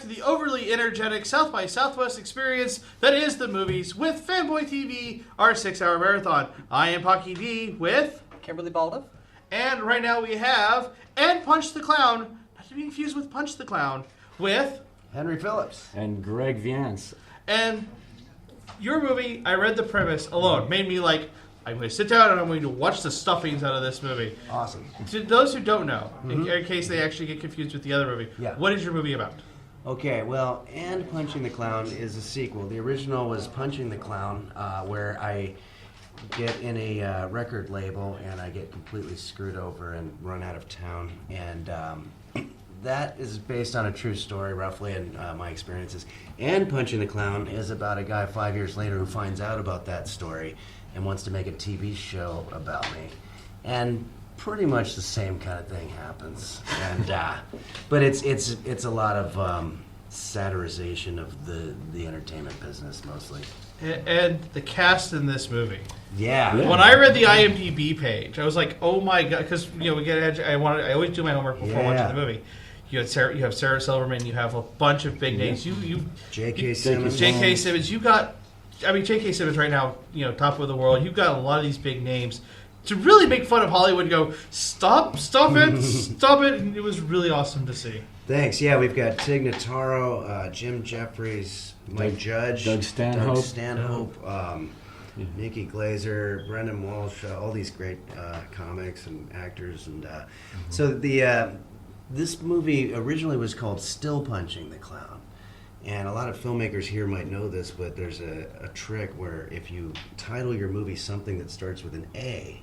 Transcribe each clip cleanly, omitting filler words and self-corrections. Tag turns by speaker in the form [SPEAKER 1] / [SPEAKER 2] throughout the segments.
[SPEAKER 1] to the overly energetic South by Southwest experience that is the movies with Fanboy TV, our 6-hour marathon. I am Pocky D with
[SPEAKER 2] Kimberly Balduf.
[SPEAKER 1] And right now we have And Punch the Clown, not to be confused with Punch the Clown, with
[SPEAKER 3] Henry Phillips.
[SPEAKER 4] And Gregori Viens.
[SPEAKER 1] And your movie, I read the premise alone, made me like, I'm going to sit down and I'm going to watch the stuffings out of this movie.
[SPEAKER 3] Awesome.
[SPEAKER 1] To those who don't know, in case they actually get confused with the other movie, what is your movie about?
[SPEAKER 3] Okay, well, And Punching the Clown is a sequel. The original was Punching the Clown, where I get in a record label and I get completely screwed over and run out of town. And that is based on a true story, roughly, and my experiences. And Punching the Clown is about a guy 5 years later who finds out about that story and wants to make a TV show about me. And pretty much the same kind of thing happens. And but it's a lot of satirization of the entertainment business mostly.
[SPEAKER 1] And the cast in this movie.
[SPEAKER 3] Yeah.
[SPEAKER 1] When I read the IMDb page, I was like, "Oh my god!" Because we get. I always do my homework before watching the movie. You have Sarah Silverman. You have a bunch of big names.
[SPEAKER 3] J.K. Simmons.
[SPEAKER 1] J.K. Simmons. You got. I mean, J.K. Simmons right now, top of the world. You've got a lot of these big names to really make fun of Hollywood and go, stop it, stop it. And it was really awesome to see.
[SPEAKER 3] Thanks. Yeah, we've got Tig Notaro, Jim Jeffries, Mike Judge,
[SPEAKER 4] Doug
[SPEAKER 3] Stanhope, Nikki Glazer, Brendan Walsh, all these great comics and actors. And so this movie originally was called Still Punching the Clown. And a lot of filmmakers here might know this, but there's a trick where if you title your movie something that starts with an A,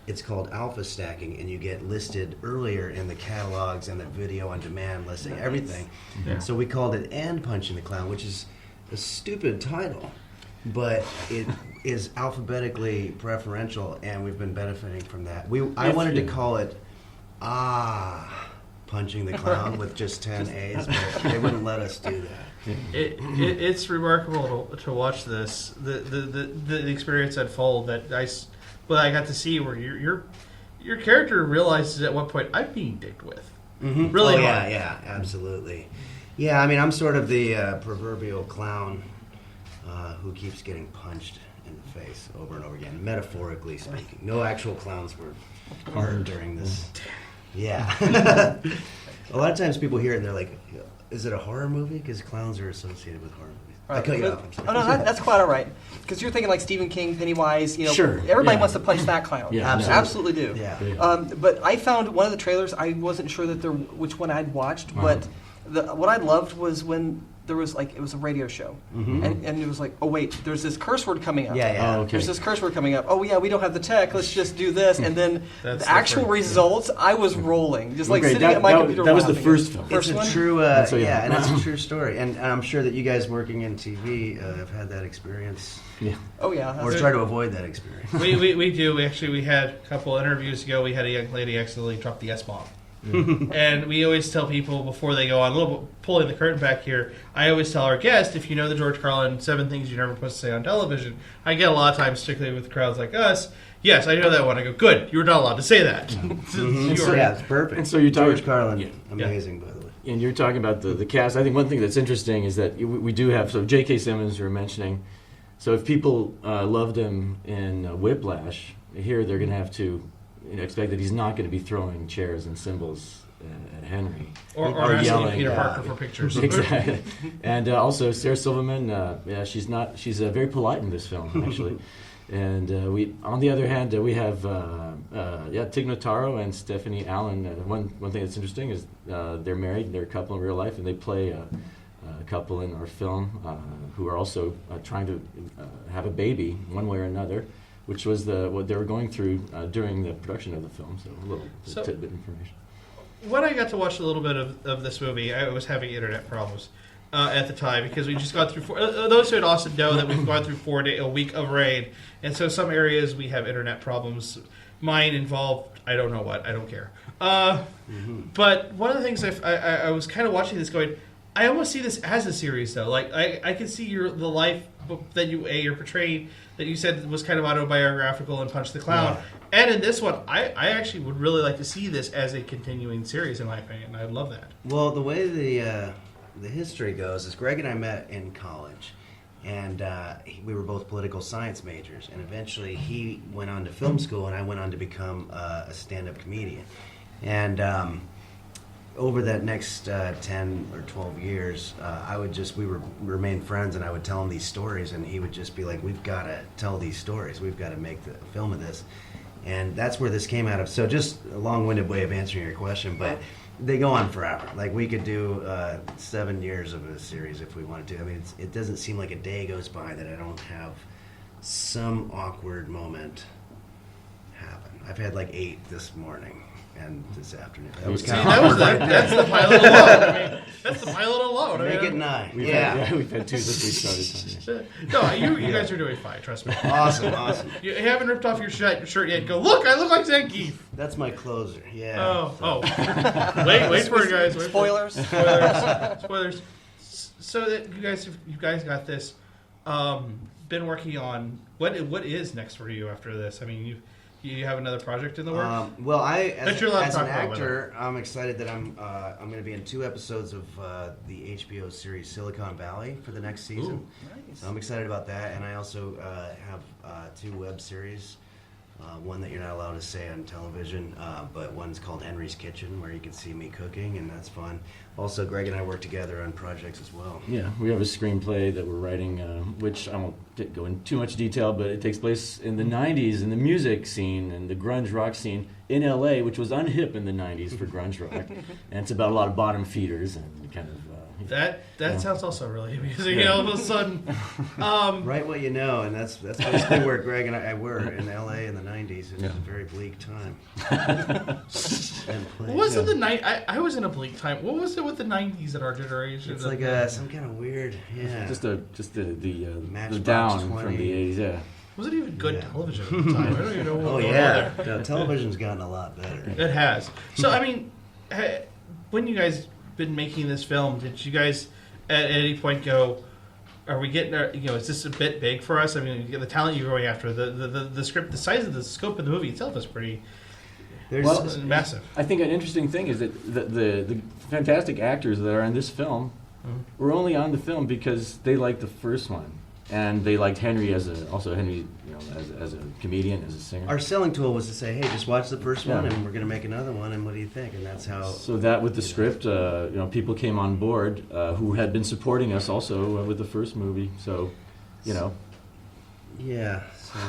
[SPEAKER 3] it's called alpha stacking, and you get listed earlier in the catalogs and the video on demand listing, everything. Yeah. So we called it And Punching the Clown, which is a stupid title, but it is alphabetically preferential, and we've been benefiting from that. I wanted to call it Punching the Clown with just 10 A's, but they wouldn't let us do that.
[SPEAKER 1] It's remarkable to watch this, the experience unfold that I got to see where your character realizes at what point I'm being dicked with.
[SPEAKER 3] Mm-hmm.
[SPEAKER 1] Really
[SPEAKER 3] hard. Yeah, absolutely. Yeah, I mean, I'm sort of the proverbial clown who keeps getting punched in the face over and over again, metaphorically speaking. No actual clowns were harmed during this. Yeah. A lot of times people hear it and they're like, is it a horror movie? Because clowns are associated with horror movies.
[SPEAKER 2] Right.
[SPEAKER 3] I cut you off.
[SPEAKER 2] Oh, no, that's quite all right. Because you're thinking like Stephen King, Pennywise.
[SPEAKER 3] Sure.
[SPEAKER 2] Everybody wants to punch that clown.
[SPEAKER 3] Yeah,
[SPEAKER 2] absolutely do.
[SPEAKER 3] Yeah.
[SPEAKER 2] But I found one of the trailers. I wasn't sure which one I'd watched, but what I loved was when there was it was a radio show, and it was like, oh wait, there's this curse word coming up.
[SPEAKER 3] Yeah.
[SPEAKER 4] Oh, okay.
[SPEAKER 2] There's this curse word coming up. Oh yeah, we don't have the tech. Let's just do this, and then the actual
[SPEAKER 1] different.
[SPEAKER 2] Results. I was rolling, just like sitting
[SPEAKER 4] that,
[SPEAKER 2] at my
[SPEAKER 4] that,
[SPEAKER 2] computer.
[SPEAKER 4] That was the
[SPEAKER 2] laughing.
[SPEAKER 4] first film.
[SPEAKER 3] It's
[SPEAKER 2] one?
[SPEAKER 3] a true,
[SPEAKER 4] and
[SPEAKER 3] it's a true story, and I'm sure that you guys working in TV have had that experience.
[SPEAKER 4] Yeah.
[SPEAKER 2] Oh yeah.
[SPEAKER 3] Or try to avoid that experience.
[SPEAKER 1] We do. We had a couple interviews ago. We had a young lady accidentally drop the S-bomb. And we always tell people before they go on, a little bit pulling the curtain back here, I always tell our guest, if you know the George Carlin 7 Things You're Never Supposed to Say on Television, I get a lot of times, particularly with crowds like us, yes, I know that one. I go, good, you were not allowed to say that.
[SPEAKER 3] It's perfect.
[SPEAKER 4] And so you're talking,
[SPEAKER 3] George Carlin, amazing, by the way.
[SPEAKER 4] And you're talking about the cast. I think one thing that's interesting is that we do have, so J.K. Simmons you were mentioning, so if people loved him in Whiplash, here they're going to have to expect that he's not going to be throwing chairs and cymbals at Henry.
[SPEAKER 1] Or asking
[SPEAKER 4] yelling,
[SPEAKER 1] Peter Parker for pictures.
[SPEAKER 4] Exactly. And also Sarah Silverman, she's very polite in this film, actually. And we, on the other hand, we have Tig Notaro and Stephanie Allen. One thing that's interesting is they're married, they're a couple in real life, and they play a couple in our film who are also trying to have a baby one way or another, which was what they were going through during the production of the film. So a little tidbit information.
[SPEAKER 1] When I got to watch a little bit of this movie, I was having internet problems at the time because we just got through those who in Austin know that we've gone through a week of rain, and so some areas we have internet problems. Mine involved, I don't know what, I don't care. But one of the things I was kind of watching this going, I almost see this as a series though. Like I can see the life that you're portraying that you said was kind of autobiographical in Punch the Clown. Yeah. And in this one, I actually would really like to see this as a continuing series, in my opinion. I love that.
[SPEAKER 3] Well, the way the the history goes is Greg and I met in college, and we were both political science majors. And eventually, he went on to film school, and I went on to become a stand-up comedian. And over that next 10 or 12 years, we remained friends, and I would tell him these stories, and he would just be like, "We've got to tell these stories. We've got to make the film of this." And that's where this came out of. So just a long-winded way of answering your question, but they go on forever. Like, we could do 7 years of a series if we wanted to. I mean, it doesn't seem like a day goes by that I don't have some awkward moment happen. I've had like 8 this morning and this afternoon. That was kind of awkward.
[SPEAKER 1] That's the pilot alone. I mean, that's the pilot alone.
[SPEAKER 3] Make it 9.
[SPEAKER 4] We've had 2 since we started.
[SPEAKER 1] No, you guys are doing fine. Trust me.
[SPEAKER 3] Awesome.
[SPEAKER 1] You haven't ripped off your shirt yet. Go, look, I look like Zangief.
[SPEAKER 3] That's my closer. Yeah.
[SPEAKER 1] Wait for it, guys.
[SPEAKER 2] Spoilers.
[SPEAKER 1] Spoilers. So that you guys got this. Been working on what is next for you after this? I mean, you have another project in the works?
[SPEAKER 3] Well, as an
[SPEAKER 1] actor,
[SPEAKER 3] actor, I'm excited that I'm going to be in 2 episodes of the HBO series Silicon Valley for the next season.
[SPEAKER 2] Ooh, nice.
[SPEAKER 3] So I'm excited about that, and I also have 2 web series. One that you're not allowed to say on television, but one's called Henry's Kitchen, where you can see me cooking, and that's fun. Also, Greg and I work together on projects as well.
[SPEAKER 4] Yeah, we have a screenplay that we're writing, which I won't go into too much detail, but it takes place in the 90s in the music scene and the grunge rock scene in LA, which was unhip in the 90s for grunge rock. And it's about a lot of bottom feeders and kind of...
[SPEAKER 1] That sounds also really amusing. All of a sudden,
[SPEAKER 3] Write what you know, and that's basically where Greg and I were in LA in the 90s. It was a very bleak time.
[SPEAKER 1] What was it the night? I was in a bleak time. What was it with the 90s at our generation?
[SPEAKER 3] It's like some kind of weird,
[SPEAKER 4] Just the
[SPEAKER 3] Matchbox
[SPEAKER 4] down
[SPEAKER 3] 20.
[SPEAKER 4] from the 80s, yeah.
[SPEAKER 1] Was it even good television at the time? I don't even know what
[SPEAKER 3] Oh
[SPEAKER 1] was going
[SPEAKER 3] yeah,
[SPEAKER 1] on there.
[SPEAKER 3] no, television's gotten a lot better.
[SPEAKER 1] It has. So, I mean, when you guys been making this film, did you guys at any point go, are we getting, is this a bit big for us? I mean, the talent you're going after, the script, the size of the scope of the movie itself is pretty massive.
[SPEAKER 4] I think an interesting thing is that the fantastic actors that are in this film were only on the film because they liked the first one. And they liked Henry as a comedian, as a singer.
[SPEAKER 3] Our selling tool was to say, hey, just watch the first one, and we're going to make another one, and what do you think? And that's how...
[SPEAKER 4] So that with the script, people came on board who had been supporting us also with the first movie. So,
[SPEAKER 3] Yeah, so...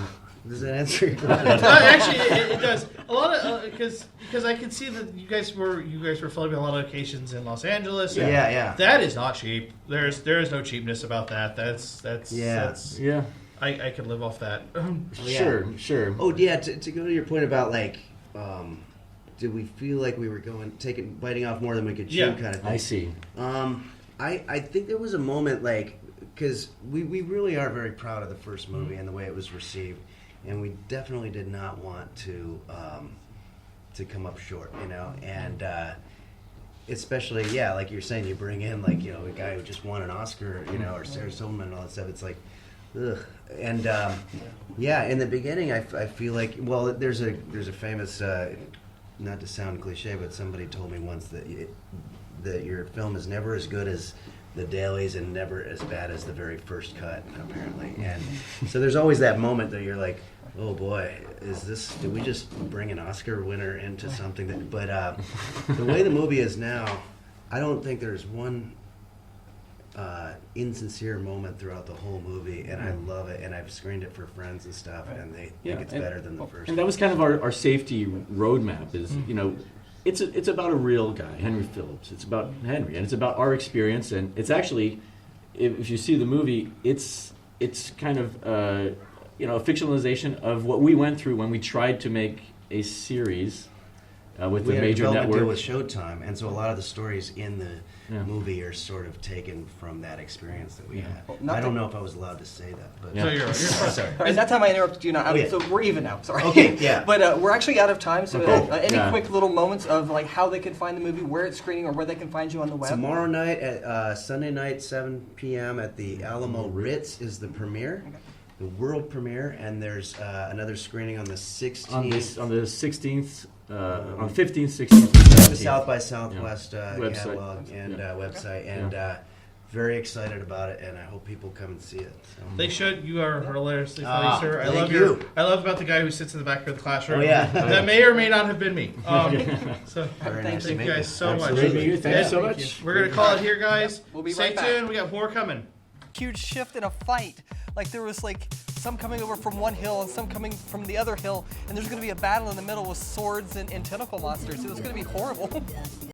[SPEAKER 3] Does that answer your question?
[SPEAKER 1] Actually, it does. A lot of because I can see that you guys were filming a lot of locations in Los Angeles.
[SPEAKER 3] Yeah.
[SPEAKER 1] That is not cheap. There is no cheapness about that. That's
[SPEAKER 4] yeah.
[SPEAKER 1] I could live off that.
[SPEAKER 4] Sure.
[SPEAKER 3] Oh yeah. To go to your point about did we feel like we were biting off more than we could chew, kind of thing?
[SPEAKER 4] I see.
[SPEAKER 3] I think there was a moment because we really are very proud of the first movie and the way it was received. And we definitely did not want to come up short, and especially, like you're saying, you bring in a guy who just won an Oscar, or Sarah Silverman and all that stuff. It's like, ugh. And in the beginning, I feel like, well, there's a famous, not to sound cliche, but somebody told me once that your film is never as good as the dailies and never as bad as the very first cut, apparently. And so there's always that moment that you're like, oh boy, did we just bring an Oscar winner into something that, but the way the movie is now, I don't think there's one insincere moment throughout the whole movie, and I love it, and I've screened it for friends and stuff, and they think it's better than the first.
[SPEAKER 4] And that was kind of our safety roadmap is, It's about a real guy, Henry Phillips. It's about Henry, and it's about our experience. And it's actually, if you see the movie, it's kind of a fictionalization of what we went through when we tried to make a series with the major network. We had a deal
[SPEAKER 3] with Showtime, and so a lot of the stories in the movie are sort of taken from that experience that we had. Well, I don't know if I was allowed to say that. But
[SPEAKER 1] So you're fine.
[SPEAKER 2] Sorry. All right, that time I interrupted you now. So we're even now. Sorry.
[SPEAKER 3] Okay, yeah.
[SPEAKER 2] But we're actually out of time. So any quick little moments of how they can find the movie, where it's screening, or where they can find you on the web?
[SPEAKER 3] Tomorrow night at Sunday night, 7 p.m. at the Alamo Ritz is the premiere. Okay. The world premiere, and there's another screening on the 16th.
[SPEAKER 4] On the 16th, on 15th, 16th.
[SPEAKER 3] the South by Southwest
[SPEAKER 4] Website.
[SPEAKER 3] catalog and website, and very excited about it, and I hope people come and see it. So.
[SPEAKER 1] They should. You are hilariously funny, sir. I love about the guy who sits in the back of the classroom.
[SPEAKER 3] Oh, yeah.
[SPEAKER 1] That may or may not have been me. So
[SPEAKER 3] Very nice to
[SPEAKER 1] thank
[SPEAKER 3] meet
[SPEAKER 1] you guys so much.
[SPEAKER 4] Absolutely. Thank you so much.
[SPEAKER 1] We're gonna call it here, guys.
[SPEAKER 2] We'll be
[SPEAKER 1] Stay
[SPEAKER 2] right back.
[SPEAKER 1] tuned. We got more coming.
[SPEAKER 2] Huge shift in a fight. Like there was like some coming over from one hill and some coming from the other hill, and there's going to be a battle in the middle with swords and tentacle monsters. It was going to be horrible.